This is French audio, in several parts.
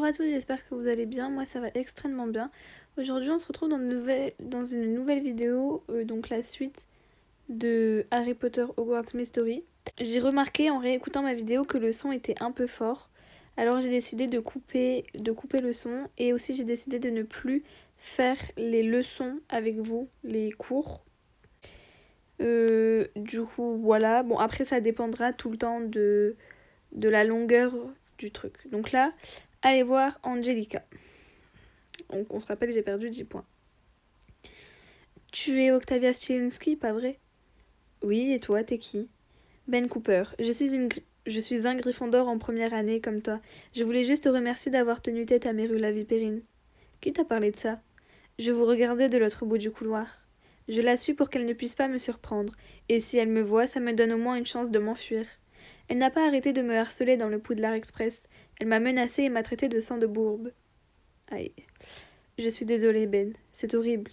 Bonjour à tous, j'espère que vous allez bien. Moi, ça va extrêmement bien. Aujourd'hui, on se retrouve dans une nouvelle vidéo, donc la suite de Harry Potter Hogwarts Mystery. J'ai remarqué en réécoutant ma vidéo que le son était un peu fort. Alors j'ai décidé de couper le son et aussi j'ai décidé de ne plus faire les leçons avec vous, les cours. Du coup, voilà. Bon, après, ça dépendra tout le temps de la longueur du truc. Donc là, allez voir Angelica. Donc on se rappelle, j'ai perdu 10 points. Tu es Octavia Stilinski, pas vrai? Oui, et toi, t'es qui? Ben Cooper. Je suis un Gryffondor en première année, comme toi. Je voulais juste te remercier d'avoir tenu tête à Mérula Vipérine. Qui t'a parlé de ça? Je vous regardais de l'autre bout du couloir. Je la suis pour qu'elle ne puisse pas me surprendre, et si elle me voit, ça me donne au moins une chance de m'enfuir. Elle n'a pas arrêté de me harceler dans le Poudlard Express. Elle m'a menacée et m'a traité de sang de bourbe. Aïe. Je suis désolée, Ben. C'est horrible.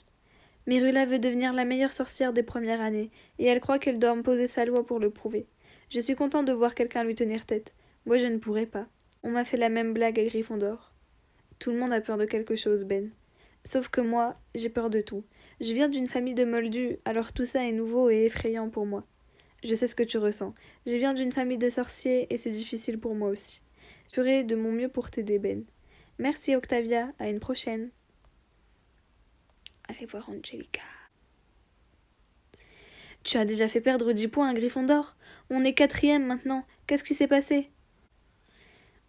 Mérula veut devenir la meilleure sorcière des premières années, et elle croit qu'elle doit imposer sa loi pour le prouver. Je suis contente de voir quelqu'un lui tenir tête. Moi, je ne pourrais pas. On m'a fait la même blague à Gryffondor. Tout le monde a peur de quelque chose, Ben. Sauf que moi, j'ai peur de tout. Je viens d'une famille de moldus, alors tout ça est nouveau et effrayant pour moi. Je sais ce que tu ressens. Je viens d'une famille de sorciers et c'est difficile pour moi aussi. Je ferai de mon mieux pour t'aider, Ben. Merci, Octavia. À une prochaine. Allez voir Angelica. Tu as déjà fait perdre 10 points à Gryffondor. On est quatrième maintenant. Qu'est-ce qui s'est passé?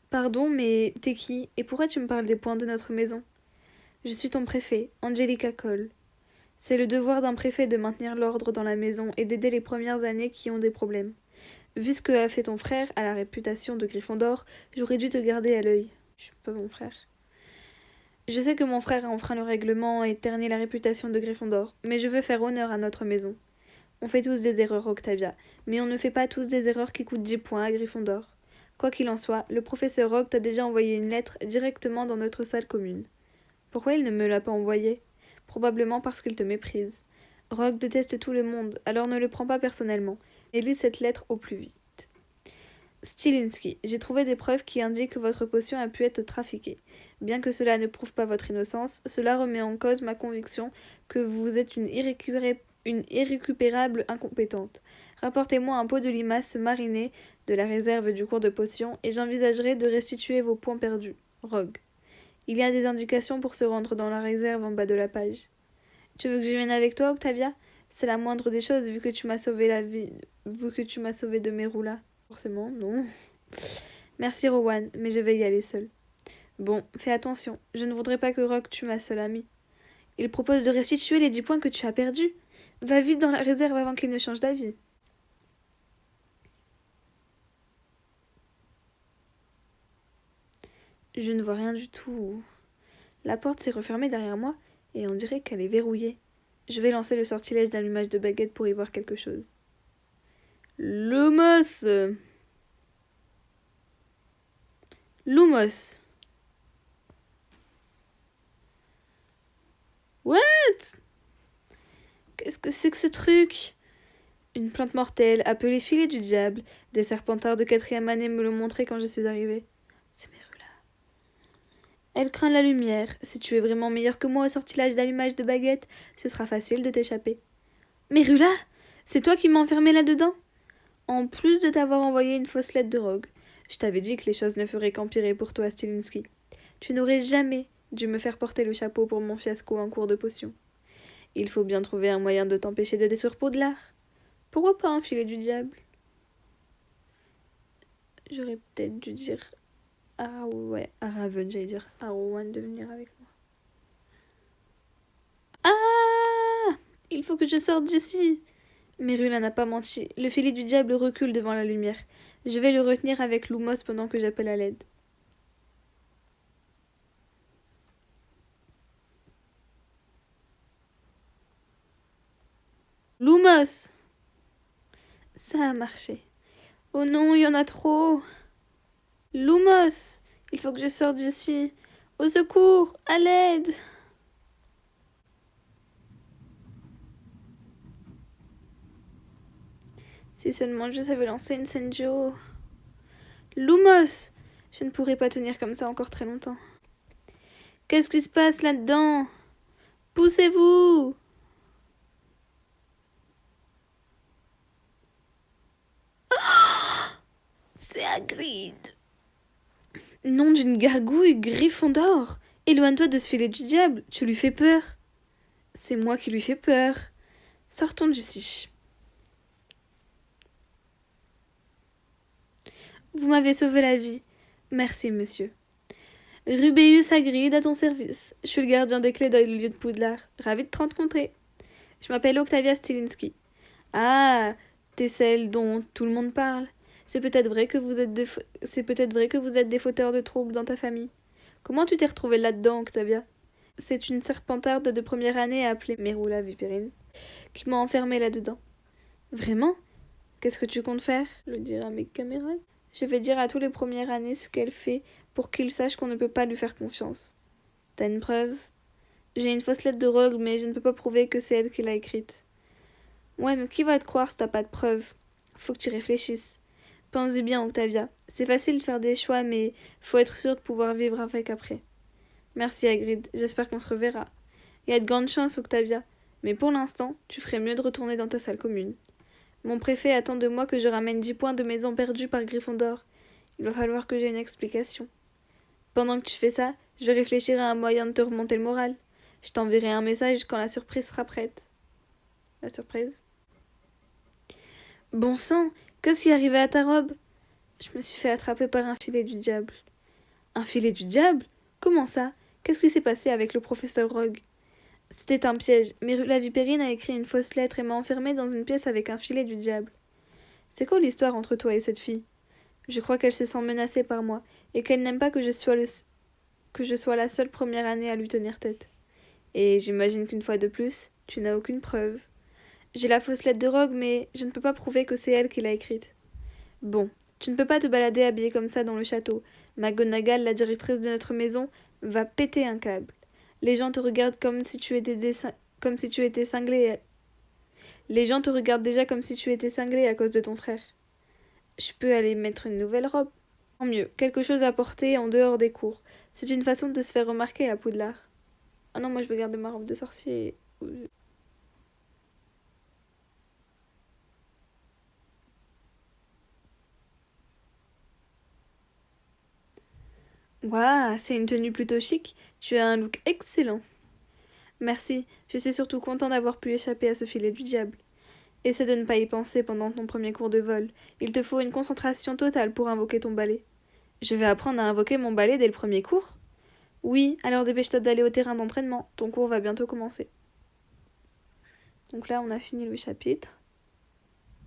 Pardon, mais t'es qui? Et pourquoi tu me parles des points de notre maison? Je suis ton préfet, Angelica Cole. C'est le devoir d'un préfet de maintenir l'ordre dans la maison et d'aider les premières années qui ont des problèmes. Vu ce que a fait ton frère à la réputation de Gryffondor, j'aurais dû te garder à l'œil. Je suis pas mon frère. Je sais que mon frère a enfreint le règlement et terni la réputation de Gryffondor, mais je veux faire honneur à notre maison. On fait tous des erreurs, Octavia, mais on ne fait pas tous des erreurs qui coûtent 10 points à Gryffondor. Quoi qu'il en soit, le professeur Rogue t'a déjà envoyé une lettre directement dans notre salle commune. Pourquoi il ne me l'a pas envoyée? Probablement parce qu'il te méprise. Rogue déteste tout le monde, alors ne le prends pas personnellement, et lis cette lettre au plus vite. Stilinski, j'ai trouvé des preuves qui indiquent que votre potion a pu être trafiquée. Bien que cela ne prouve pas votre innocence, cela remet en cause ma conviction que vous êtes une irrécupérable incompétente. Rapportez-moi un pot de limaces marinées de la réserve du cours de potions et j'envisagerai de restituer vos points perdus. Rogue. Il y a des indications pour se rendre dans la réserve en bas de la page. Tu veux que je vienne avec toi, Octavia? C'est la moindre des choses vu que tu m'as sauvé la vie, vu que tu m'as sauvé de Mérula. Forcément, non. Merci Rowan, mais je vais y aller seule. Bon, fais attention, je ne voudrais pas que Rogue tue ma seule amie. Il propose de restituer les 10 points que tu as perdus. Va vite dans la réserve avant qu'il ne change d'avis. Je ne vois rien du tout. La porte s'est refermée derrière moi et on dirait qu'elle est verrouillée. Je vais lancer le sortilège d'allumage de baguette pour y voir quelque chose. Lumos! Lumos! What? Qu'est-ce que c'est que ce truc? Une plante mortelle, appelée filet du diable. Des serpentards de 4e année me l'ont montré quand je suis arrivée. C'est Mérula. Elle craint la lumière. Si tu es vraiment meilleur que moi au sortilège d'allumage de baguette, ce sera facile de t'échapper. Mérula? C'est toi qui m'as enfermée là-dedans? En plus de t'avoir envoyé une fausse lettre de Rogue. Je t'avais dit que les choses ne feraient qu'empirer pour toi, Stilinski. Tu n'aurais jamais dû me faire porter le chapeau pour mon fiasco en cours de potion. Il faut bien trouver un moyen de t'empêcher de détruire Poudlard. Pourquoi pas un filet du diable? J'aurais peut-être dû dire à Raven, j'allais dire à Rowan de venir avec moi. Ah! Il faut que je sorte d'ici. Mérula n'a pas menti. Le filet du diable recule devant la lumière. Je vais le retenir avec Lumos pendant que j'appelle à l'aide. Lumos! Ça a marché. Oh non, il y en a trop. Lumos! Il faut que je sorte d'ici. Au secours! À l'aide! Si seulement je savais lancer une Senjo. Lumos! Je ne pourrai pas tenir comme ça encore très longtemps. Qu'est-ce qui se passe là-dedans? Poussez-vous! C'est Hagrid! Nom d'une gargouille, Gryffondor! Éloigne-toi de ce filet du diable, tu lui fais peur. C'est moi qui lui fais peur. Sortons d'ici. Vous m'avez sauvé la vie. Merci, monsieur. Rubéus Hagrid à ton service. Je suis le gardien des clés du lieu de Poudlard. Ravi de te rencontrer. Je m'appelle Octavia Stilinski. Ah, t'es celle dont tout le monde parle. C'est peut-être vrai que vous êtes des fauteurs de troubles dans ta famille. Comment tu t'es retrouvée là-dedans, Octavia? C'est une serpentarde de première année appelée Merula Vipérine qui m'a enfermée là-dedans. Vraiment? Qu'est-ce que tu comptes faire? Le dire à mes camarades. Je vais dire à tous les premières années ce qu'elle fait pour qu'ils sachent qu'on ne peut pas lui faire confiance. T'as une preuve? J'ai une fausse lettre de Rogue, mais je ne peux pas prouver que c'est elle qui l'a écrite. Ouais, mais qui va te croire si t'as pas de preuves? Faut que tu réfléchisses. Pense-y bien, Octavia. C'est facile de faire des choix, mais faut être sûr de pouvoir vivre avec après. Merci, Hagrid. J'espère qu'on se reverra. Il y a de grandes chances, Octavia. Mais pour l'instant, tu ferais mieux de retourner dans ta salle commune. Mon préfet attend de moi que je ramène 10 points de maison perdus par Gryffondor. Il va falloir que j'ai une explication. Pendant que tu fais ça, je vais réfléchir à un moyen de te remonter le moral. Je t'enverrai un message quand la surprise sera prête. La surprise? Bon sang, qu'est-ce qui est arrivé à ta robe? Je me suis fait attraper par un filet du diable. Un filet du diable? Comment ça? Qu'est-ce qui s'est passé avec le professeur Rogue? C'était un piège, mais la Vipérine a écrit une fausse lettre et m'a enfermée dans une pièce avec un filet du diable. C'est quoi l'histoire entre toi et cette fille? Je crois qu'elle se sent menacée par moi, et qu'elle n'aime pas que je sois la seule première année à lui tenir tête. Et j'imagine qu'une fois de plus, tu n'as aucune preuve. J'ai la fausse lettre de Rogue, mais je ne peux pas prouver que c'est elle qui l'a écrite. Bon, tu ne peux pas te balader habillée comme ça dans le château. McGonagall, la directrice de notre maison, va péter un câble. Les gens te regardent comme si tu étais cinglé. Les gens te regardent déjà comme si tu étais cinglé à cause de ton frère. Je peux aller mettre une nouvelle robe. Tant mieux, quelque chose à porter en dehors des cours. C'est une façon de se faire remarquer à Poudlard. Ah non, moi je veux garder ma robe de sorcier. Waouh, c'est une tenue plutôt chic. Tu as un look excellent. Merci, je suis surtout content d'avoir pu échapper à ce filet du diable. Essaie de ne pas y penser pendant ton premier cours de vol. Il te faut une concentration totale pour invoquer ton balai. Je vais apprendre à invoquer mon balai dès le premier cours? Oui, alors dépêche-toi d'aller au terrain d'entraînement. Ton cours va bientôt commencer. Donc là, on a fini le chapitre.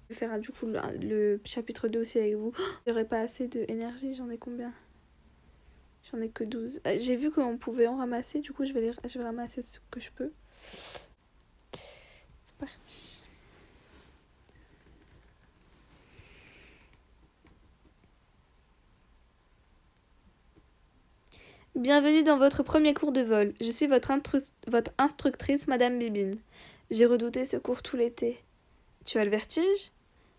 Je vais faire du coup le chapitre 2 aussi avec vous. J'aurais pas assez d'énergie, j'en ai combien? J'en ai que 12. J'ai vu qu'on pouvait en ramasser, du coup je vais ramasser ce que je peux. C'est parti. Bienvenue dans votre premier cours de vol. Je suis votre instructrice, Madame Bibine. J'ai redouté ce cours tout l'été. Tu as le vertige?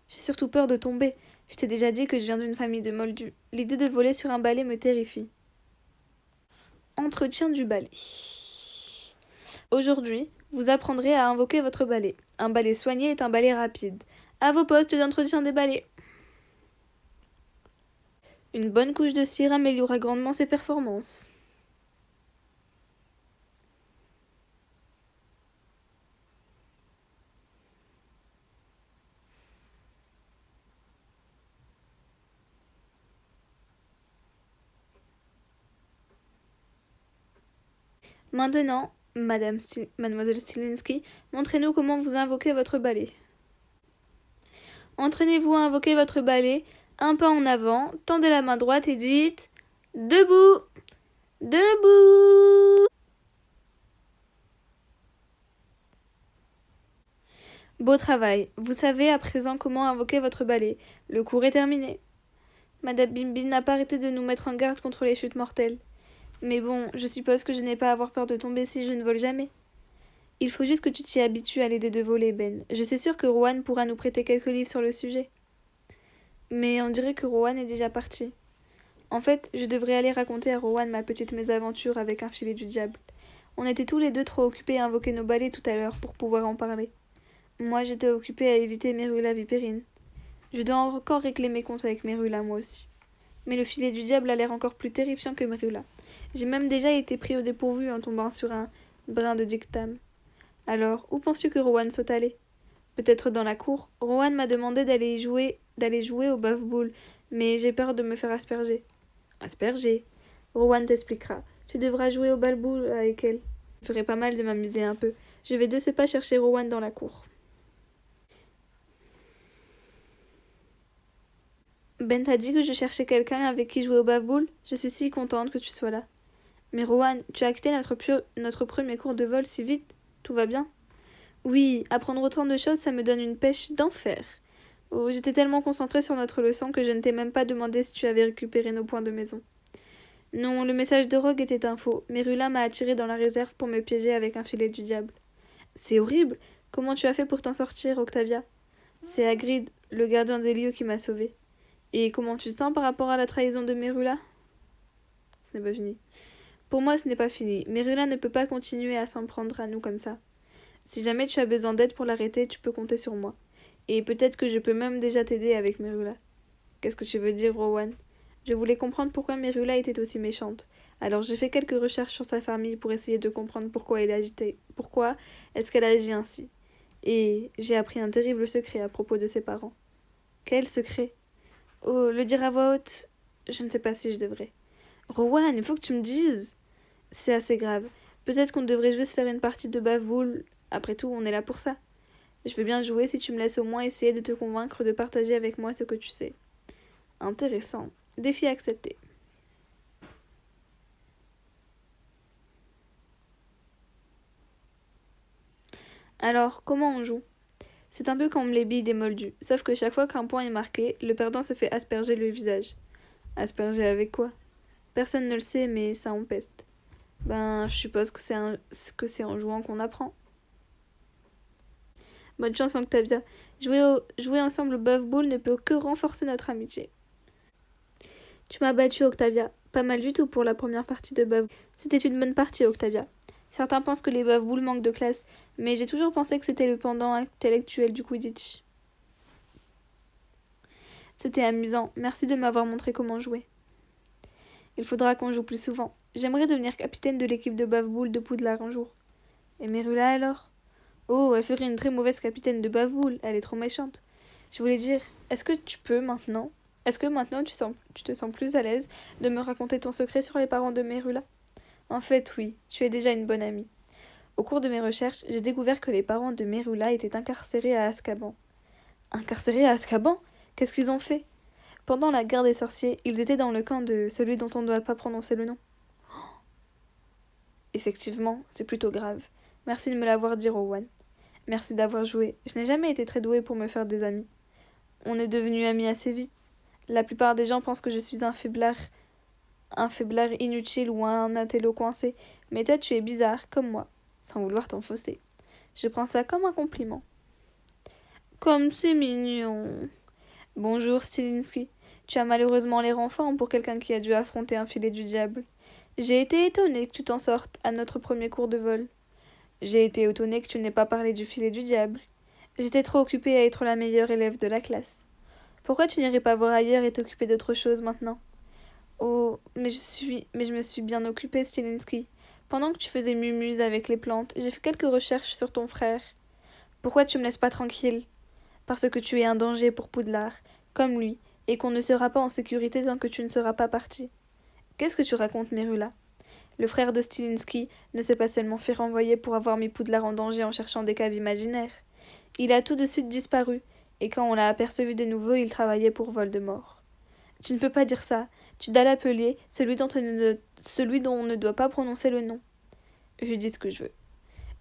J'ai surtout peur de tomber. Je t'ai déjà dit que je viens d'une famille de moldus. L'idée de voler sur un balai me terrifie. Entretien du balai. Aujourd'hui, vous apprendrez à invoquer votre balai. Un balai soigné est un balai rapide. À vos postes d'entretien des balais. Une bonne couche de cire améliorera grandement ses performances. Maintenant, Mademoiselle Stilinski, montrez-nous comment vous invoquez votre balai. Entraînez-vous à invoquer votre balai, un pas en avant, tendez la main droite et dites « Debout ! Debout !» Beau travail. Vous savez à présent comment invoquer votre balai. Le cours est terminé. Madame Bimbine n'a pas arrêté de nous mettre en garde contre les chutes mortelles. Mais bon, je suppose que je n'ai pas à avoir peur de tomber si je ne vole jamais. Il faut juste que tu t'y habitues à l'aider de voler, Ben. Je suis sûre que Rowan pourra nous prêter quelques livres sur le sujet. Mais on dirait que Rowan est déjà parti. En fait, je devrais aller raconter à Rowan ma petite mésaventure avec un filet du diable. On était tous les deux trop occupés à invoquer nos balais tout à l'heure pour pouvoir en parler. Moi, j'étais occupée à éviter Merula Vipérine. Je dois encore régler mes comptes avec Merula, moi aussi. Mais le filet du diable a l'air encore plus terrifiant que Merula. J'ai même déjà été pris au dépourvu en tombant sur un brin de dictame. Alors, où penses-tu que Rowan soit allé? Peut-être dans la cour. Rowan m'a demandé d'aller jouer au bœuf-boule, mais j'ai peur de me faire asperger. Asperger? Rowan t'expliquera. Tu devras jouer au bal-boule avec elle. Ça ferait pas mal de m'amuser un peu. Je vais de ce pas chercher Rowan dans la cour. Ben t'a dit que je cherchais quelqu'un avec qui jouer au bave-boule. Je suis si contente que tu sois là. Mais Rowan, tu as quitté notre premier cours de vol si vite. Tout va bien? Oui, apprendre autant de choses, ça me donne une pêche d'enfer. Oh, j'étais tellement concentrée sur notre leçon que je ne t'ai même pas demandé si tu avais récupéré nos points de maison. Non, le message de Rogue était un faux. Merula m'a attiré dans la réserve pour me piéger avec un filet du diable. C'est horrible. Comment tu as fait pour t'en sortir, Octavia? C'est Hagrid, le gardien des lieux, qui m'a sauvée. Et comment tu te sens par rapport à la trahison de Merula? Ce n'est pas fini. Pour moi, ce n'est pas fini. Merula ne peut pas continuer à s'en prendre à nous comme ça. Si jamais tu as besoin d'aide pour l'arrêter, tu peux compter sur moi. Et peut-être que je peux même déjà t'aider avec Merula. Qu'est-ce que tu veux dire, Rowan? Je voulais comprendre pourquoi Merula était aussi méchante. Alors j'ai fait quelques recherches sur sa famille pour essayer de comprendre pourquoi elle agitait. Pourquoi est-ce qu'elle agit ainsi? Et j'ai appris un terrible secret à propos de ses parents. Quel secret? Oh, le dire à voix haute, je ne sais pas si je devrais. Rowan, il faut que tu me dises. C'est assez grave. Peut-être qu'on devrait juste faire une partie de bave-boule. Après tout, on est là pour ça. Je veux bien jouer si tu me laisses au moins essayer de te convaincre de partager avec moi ce que tu sais. Intéressant. Défi accepté. Alors, comment on joue? C'est un peu comme les billes des moldus, sauf que chaque fois qu'un point est marqué, le perdant se fait asperger le visage. Asperger avec quoi? Personne ne le sait, mais ça empeste. Ben, je suppose que c'est en jouant qu'on apprend. Bonne chance, Octavia. Jouer ensemble au Buff Ball ne peut que renforcer notre amitié. Tu m'as battu, Octavia. Pas mal du tout pour la première partie de Buff. C'était une bonne partie, Octavia. Certains pensent que les Buff Bulls manquent de classe, mais j'ai toujours pensé que c'était le pendant intellectuel du Quidditch. C'était amusant. Merci de m'avoir montré comment jouer. Il faudra qu'on joue plus souvent. J'aimerais devenir capitaine de l'équipe de Buff Bull de Poudlard un jour. Et Merula alors? Oh, elle ferait une très mauvaise capitaine de Buff Bull. Elle est trop méchante. Je voulais dire, est-ce que tu peux maintenant? Est-ce que maintenant tu te sens plus à l'aise de me raconter ton secret sur les parents de Merula? En fait, oui, tu es déjà une bonne amie. Au cours de mes recherches, j'ai découvert que les parents de Merula étaient incarcérés à Azkaban. Incarcérés à Azkaban? Qu'est-ce qu'ils ont fait? Pendant la guerre des sorciers, ils étaient dans le camp de celui dont on ne doit pas prononcer le nom. Effectivement, c'est plutôt grave. Merci de me l'avoir dit, Rowan. Merci d'avoir joué. Je n'ai jamais été très douée pour me faire des amis. On est devenus amis assez vite. La plupart des gens pensent que je suis un faiblard inutile ou un intello coincé, mais toi tu es bizarre, comme moi, sans vouloir t'enfoncer. Je prends ça comme un compliment. Comme c'est mignon. Bonjour, Stilinski. Tu as malheureusement l'air en forme pour quelqu'un qui a dû affronter un filet du diable. J'ai été étonnée que tu t'en sortes à notre premier cours de vol. J'ai été étonnée que tu n'aies pas parlé du filet du diable. J'étais trop occupée à être la meilleure élève de la classe. Pourquoi tu n'irais pas voir ailleurs et t'occuper d'autre chose maintenant? Oh, mais je me suis bien occupée, Stilinski. Pendant que tu faisais mumuse avec les plantes, j'ai fait quelques recherches sur ton frère. Pourquoi tu me laisses pas tranquille? Parce que tu es un danger pour Poudlard, comme lui, et qu'on ne sera pas en sécurité tant que tu ne seras pas parti. Qu'est-ce que tu racontes, Merula? Le frère de Stilinski ne s'est pas seulement fait renvoyer pour avoir mis Poudlard en danger en cherchant des caves imaginaires. Il a tout de suite disparu, et quand on l'a aperçu de nouveau, il travaillait pour Voldemort. Tu ne peux pas dire ça. Tu dois l'appeler celui dont on ne doit pas prononcer le nom. Je dis ce que je veux.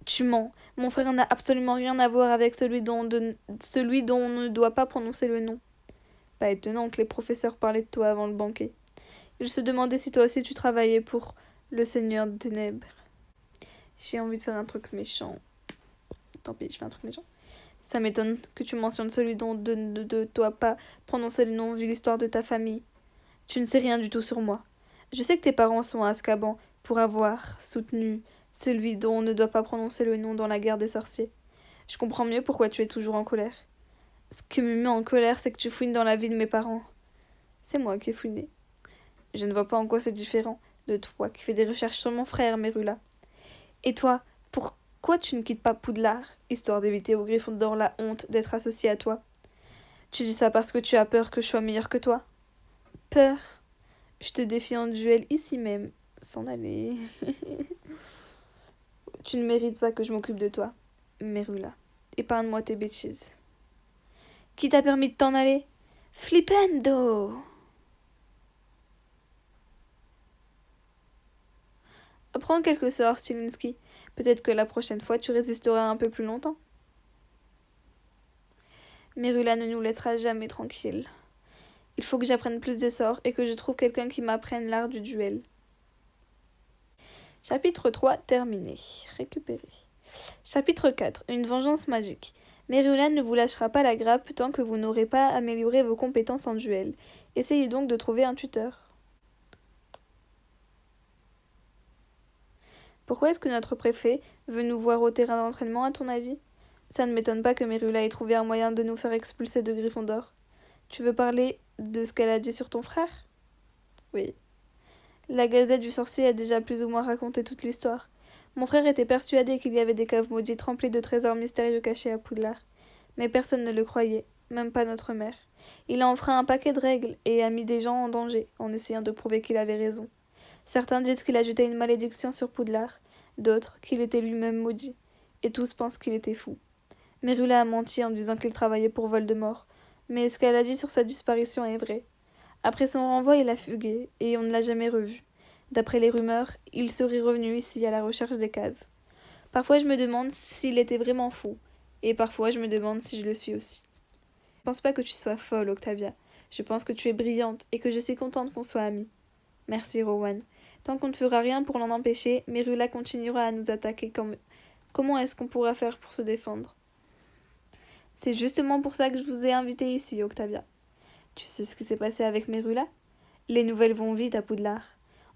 Tu mens. Mon frère n'a absolument rien à voir avec celui dont on ne doit pas prononcer le nom. Pas étonnant que les professeurs parlaient de toi avant le banquet. Ils se demandaient si toi aussi tu travaillais pour le Seigneur des Ténèbres. J'ai envie de faire un truc méchant. Tant pis, je fais un truc méchant. Ça m'étonne que tu mentionnes celui dont ne doit pas prononcer le nom vu l'histoire de ta famille. Tu ne sais rien du tout sur moi. Je sais que tes parents sont à Azkaban pour avoir soutenu celui dont on ne doit pas prononcer le nom dans la guerre des sorciers. Je comprends mieux pourquoi tu es toujours en colère. Ce qui me met en colère, c'est que tu fouines dans la vie de mes parents. C'est moi qui ai fouiné. Je ne vois pas en quoi c'est différent de toi qui fais des recherches sur mon frère, Merula. Et toi, pourquoi tu ne quittes pas Poudlard, histoire d'éviter au Gryffondor la honte d'être associé à toi? Tu dis ça parce que tu as peur que je sois meilleur que toi? Peur? Je te défie en duel ici même. S'en aller. Tu ne mérites pas que je m'occupe de toi, Merula. Épargne-moi tes bêtises. Qui t'a permis de t'en aller? Flipendo! Apprends quelques sorts, Stilinski. Peut-être que la prochaine fois tu résisteras un peu plus longtemps. Merula ne nous laissera jamais tranquilles. Il faut que j'apprenne plus de sorts et que je trouve quelqu'un qui m'apprenne l'art du duel. Chapitre 3 terminé. Récupéré. Chapitre 4. Une vengeance magique. Merula ne vous lâchera pas la grappe tant que vous n'aurez pas amélioré vos compétences en duel. Essayez donc de trouver un tuteur. Pourquoi est-ce que notre préfet veut nous voir au terrain d'entraînement, à ton avis? Ça ne m'étonne pas que Merula ait trouvé un moyen de nous faire expulser de Gryffondor. Tu veux parler de ce qu'elle a dit sur ton frère? Oui. La Gazette du Sorcier a déjà plus ou moins raconté toute l'histoire. Mon frère était persuadé qu'il y avait des caves maudites remplies de trésors mystérieux cachés à Poudlard. Mais personne ne le croyait, même pas notre mère. Il a enfreint un paquet de règles et a mis des gens en danger en essayant de prouver qu'il avait raison. Certains disent qu'il a jeté une malédiction sur Poudlard, d'autres qu'il était lui-même maudit, et tous pensent qu'il était fou. Merula a menti en disant qu'il travaillait pour Voldemort, mais ce qu'elle a dit sur sa disparition est vrai. Après son renvoi, il a fugué, et on ne l'a jamais revu. D'après les rumeurs, il serait revenu ici à la recherche des caves. Parfois je me demande s'il était vraiment fou, et parfois je me demande si je le suis aussi. Je ne pense pas que tu sois folle, Octavia. Je pense que tu es brillante, et que je suis contente qu'on soit amis. Merci, Rowan. Tant qu'on ne fera rien pour l'en empêcher, Merula continuera à nous attaquer comme... Comment est-ce qu'on pourra faire pour se défendre? C'est justement pour ça que je vous ai invité ici, Octavia. Tu sais ce qui s'est passé avec Merula? Les nouvelles vont vite à Poudlard.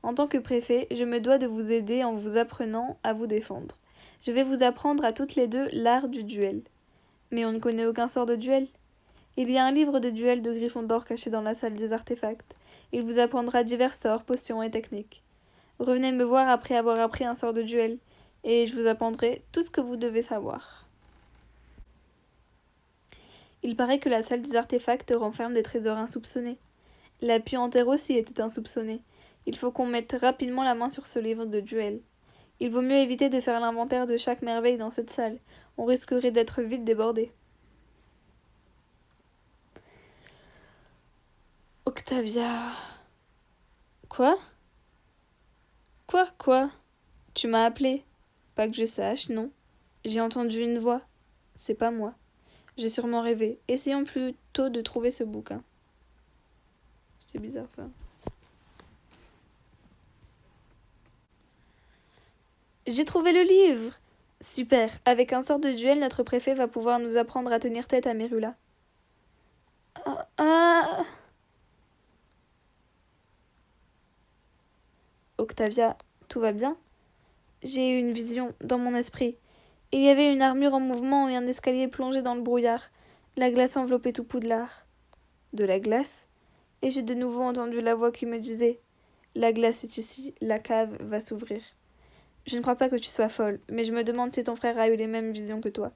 En tant que préfet, je me dois de vous aider en vous apprenant à vous défendre. Je vais vous apprendre à toutes les deux l'art du duel. Mais on ne connaît aucun sort de duel. Il y a un livre de duel de Gryffondor caché dans la salle des artefacts. Il vous apprendra divers sorts, potions et techniques. Revenez me voir après avoir appris un sort de duel, et je vous apprendrai tout ce que vous devez savoir. Il paraît que la salle des artefacts renferme des trésors insoupçonnés. La puanteur aussi était insoupçonnée. Il faut qu'on mette rapidement la main sur ce livre de duel. Il vaut mieux éviter de faire l'inventaire de chaque merveille dans cette salle. On risquerait d'être vite débordé. Octavia. Quoi? Quoi? Tu m'as appelé? Pas que je sache, non. J'ai entendu une voix. C'est pas moi. J'ai sûrement rêvé. Essayons plutôt de trouver ce bouquin. C'est bizarre ça. J'ai trouvé le livre! Super. Avec un sort de duel, notre préfet va pouvoir nous apprendre à tenir tête à Merula. Ah. Octavia, tout va bien? J'ai eu une vision dans mon esprit. Il y avait une armure en mouvement et un escalier plongé dans le brouillard. La glace enveloppait tout Poudlard. De la glace? Et j'ai de nouveau entendu la voix qui me disait « La glace est ici, la cave va s'ouvrir ». Je ne crois pas que tu sois folle, mais je me demande si ton frère a eu les mêmes visions que toi.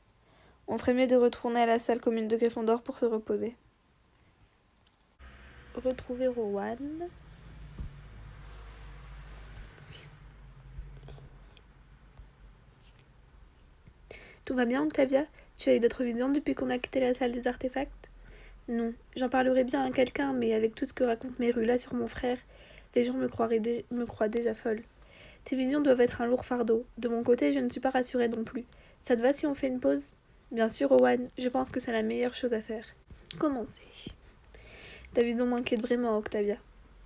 On ferait mieux de retourner à la salle commune de Gryffondor pour se reposer. Retrouver Rowan. Tout va bien, Octavia? Tu as eu d'autres visions depuis qu'on a quitté la salle des artefacts? Non, j'en parlerai bien à quelqu'un, mais avec tout ce que raconte Merula sur mon frère, les gens me croient déjà folle. Tes visions doivent être un lourd fardeau. De mon côté, je ne suis pas rassurée non plus. Ça te va si on fait une pause? Bien sûr, Owen, je pense que c'est la meilleure chose à faire. Commencez. Ta vision m'inquiète vraiment, Octavia.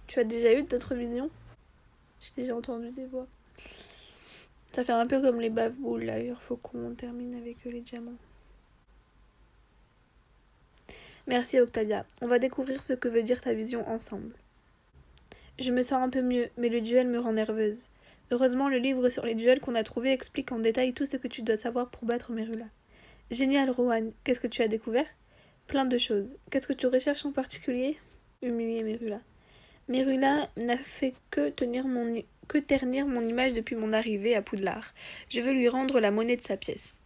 Tu as déjà eu d'autres visions? J'ai déjà entendu des voix. Ça fait un peu comme les bave-boules, là. Il faut qu'on termine avec les diamants. Merci, Octavia. On va découvrir ce que veut dire ta vision ensemble. Je me sens un peu mieux, mais le duel me rend nerveuse. Heureusement, le livre sur les duels qu'on a trouvé explique en détail tout ce que tu dois savoir pour battre Merula. Génial, Rohan. Qu'est-ce que tu as découvert? Plein de choses. Qu'est-ce que tu recherches en particulier? Humilier Merula. Merula n'a fait que ternir mon image depuis mon arrivée à Poudlard. Je veux lui rendre la monnaie de sa pièce.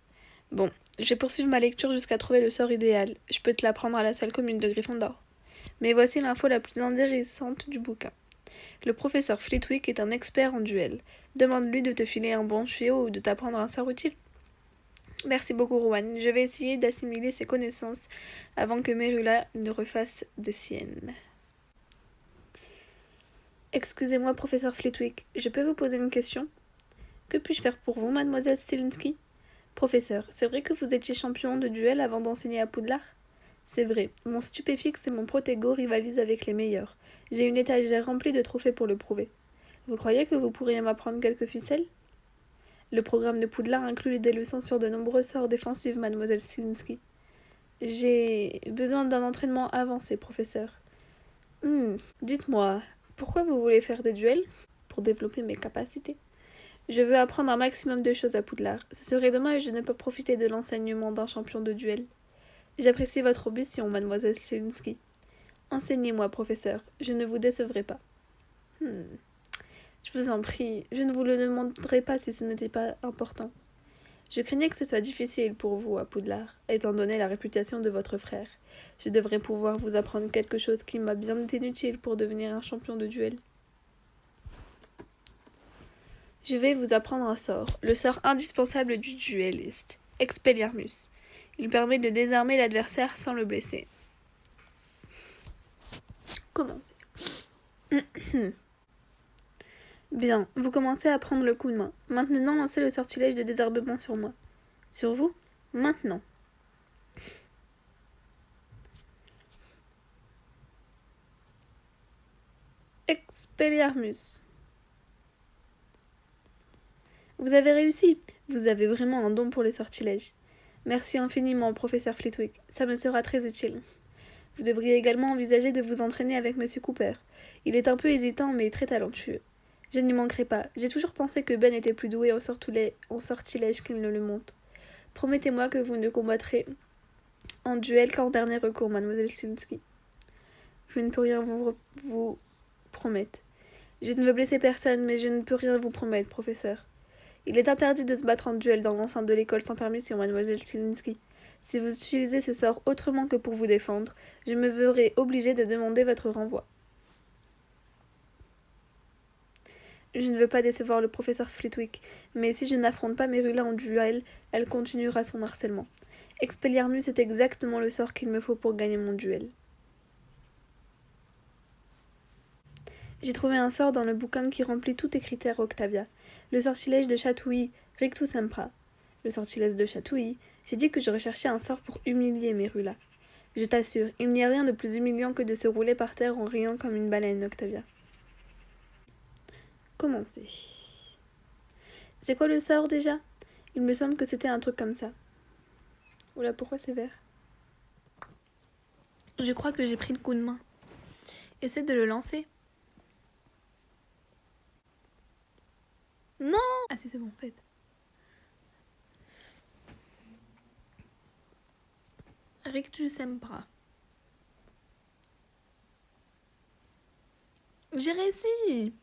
Bon, je vais poursuivre ma lecture jusqu'à trouver le sort idéal. Je peux te l'apprendre à la salle commune de Gryffondor. Mais voici l'info la plus intéressante du bouquin. Le professeur Flitwick est un expert en duel. Demande-lui de te filer un bon tuyau ou de t'apprendre un sort utile. Merci beaucoup, Rowan. Je vais essayer d'assimiler ses connaissances avant que Merula ne refasse des siennes. Excusez-moi, professeur Flitwick, je peux vous poser une question? Que puis-je faire pour vous, mademoiselle Stilinski? Professeur, c'est vrai que vous étiez champion de duel avant d'enseigner à Poudlard? C'est vrai, mon stupéfixe et mon protego rivalisent avec les meilleurs. J'ai une étagère remplie de trophées pour le prouver. Vous croyez que vous pourriez m'apprendre quelques ficelles? Le programme de Poudlard inclut des leçons sur de nombreux sorts défensifs, mademoiselle Stilinski. J'ai besoin d'un entraînement avancé, professeur. Dites-moi, pourquoi vous voulez faire des duels? Pour développer mes capacités. Je veux apprendre un maximum de choses à Poudlard. Ce serait dommage de ne pas profiter de l'enseignement d'un champion de duel. J'apprécie votre ambition, mademoiselle Stilinski. Enseignez-moi, professeur. Je ne vous décevrai pas. Je vous en prie, je ne vous le demanderai pas si ce n'était pas important. Je craignais que ce soit difficile pour vous à Poudlard, étant donné la réputation de votre frère. Je devrais pouvoir vous apprendre quelque chose qui m'a bien été utile pour devenir un champion de duel. Je vais vous apprendre un sort, le sort indispensable du duelliste, Expelliarmus. Il permet de désarmer l'adversaire sans le blesser. Commencez. Bien, vous commencez à prendre le coup de main. Maintenant, lancez le sortilège de désarmement sur moi. Sur vous? Maintenant. Expelliarmus. Vous avez réussi. Vous avez vraiment un don pour les sortilèges. Merci infiniment, professeur Flitwick. Ça me sera très utile. Vous devriez également envisager de vous entraîner avec Monsieur Cooper. Il est un peu hésitant, mais très talentueux. Je n'y manquerai pas. J'ai toujours pensé que Ben était plus doué en sortilège qu'il ne le montre. Promettez-moi que vous ne combattrez en duel qu'en dernier recours, mademoiselle Stilinski. Je ne peux rien vous promettre. Je ne veux blesser personne, mais je ne peux rien vous promettre, professeur. Il est interdit de se battre en duel dans l'enceinte de l'école sans permission, mademoiselle Stilinski. Si vous utilisez ce sort autrement que pour vous défendre, je me verrai obligée de demander votre renvoi. Je ne veux pas décevoir le professeur Flitwick, mais si je n'affronte pas Merula en duel, elle continuera son harcèlement. Expelliarmus est exactement le sort qu'il me faut pour gagner mon duel. J'ai trouvé un sort dans le bouquin qui remplit tous tes critères, Octavia. Le sortilège de Chatouille, Rictus Sempra. Le sortilège de Chatouille, j'ai dit que je recherchais un sort pour humilier Merula. Je t'assure, il n'y a rien de plus humiliant que de se rouler par terre en riant comme une baleine, Octavia. Commencez. C'est quoi le sort déjà? Il me semble que c'était un truc comme ça. Oula, pourquoi c'est vert? Je crois que j'ai pris le coup de main. Essaie de le lancer. Non! Ah si, c'est bon en fait. Rictus Sempra. J'ai réussi!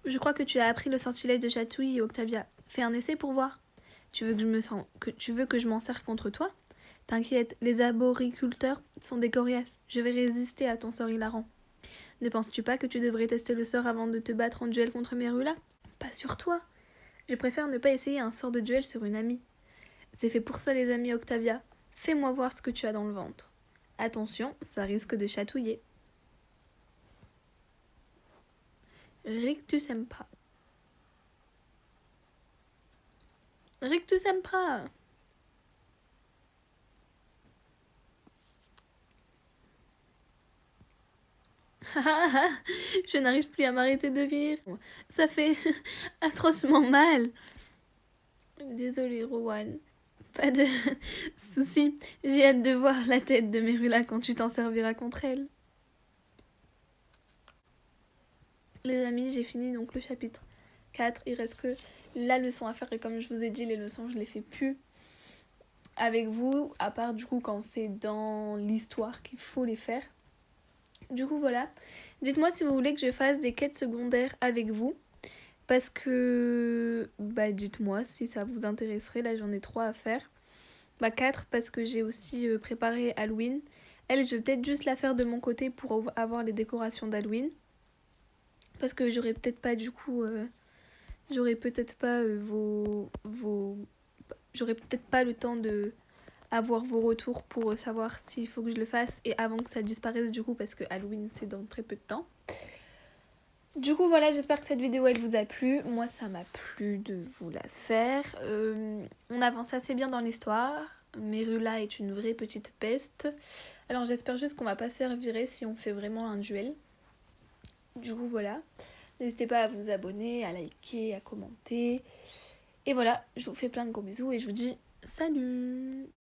Je crois que tu as appris le sortilège de Chatouille, Octavia. Fais un essai pour voir. Tu veux que je m'en serve contre toi? T'inquiète, les arboriculteurs sont des coriaces. Je vais résister à ton sort hilarant. Ne penses-tu pas que tu devrais tester le sort avant de te battre en duel contre Merula? Pas sur toi. Je préfère ne pas essayer un sort de duel sur une amie. C'est fait pour ça, les amis, Octavia. Fais-moi voir ce que tu as dans le ventre. Attention, ça risque de chatouiller. Rictus Sempra. Rictus Sempra. Je n'arrive plus à m'arrêter de rire. Ça fait atrocement mal. Désolée, Rowan. Pas de souci. J'ai hâte de voir la tête de Merula quand tu t'en serviras contre elle. Les amis, j'ai fini donc le chapitre 4. Il reste que la leçon à faire. Et comme je vous ai dit, les leçons, je les fais plus avec vous. À part du coup quand c'est dans l'histoire qu'il faut les faire. Du coup, voilà. Dites-moi si vous voulez que je fasse des quêtes secondaires avec vous. Parce que... Bah, dites-moi si ça vous intéresserait. Là, j'en ai 3 à faire. Bah, 4 parce que j'ai aussi préparé Halloween. Elle, je vais peut-être juste la faire de mon côté pour avoir les décorations d'Halloween. Parce que j'aurais peut-être pas du coup... j'aurais peut-être pas j'aurais peut-être pas le temps de avoir vos retours pour savoir s'il faut que je le fasse et avant que ça disparaisse du coup parce que Halloween c'est dans très peu de temps. Du coup voilà, j'espère que cette vidéo elle vous a plu. Moi ça m'a plu de vous la faire. On avance assez bien dans l'histoire. Merula est une vraie petite peste. Alors j'espère juste qu'on va pas se faire virer si on fait vraiment un duel. Du coup voilà. N'hésitez pas à vous abonner, à liker, à commenter. Et voilà, je vous fais plein de gros bisous et je vous dis salut!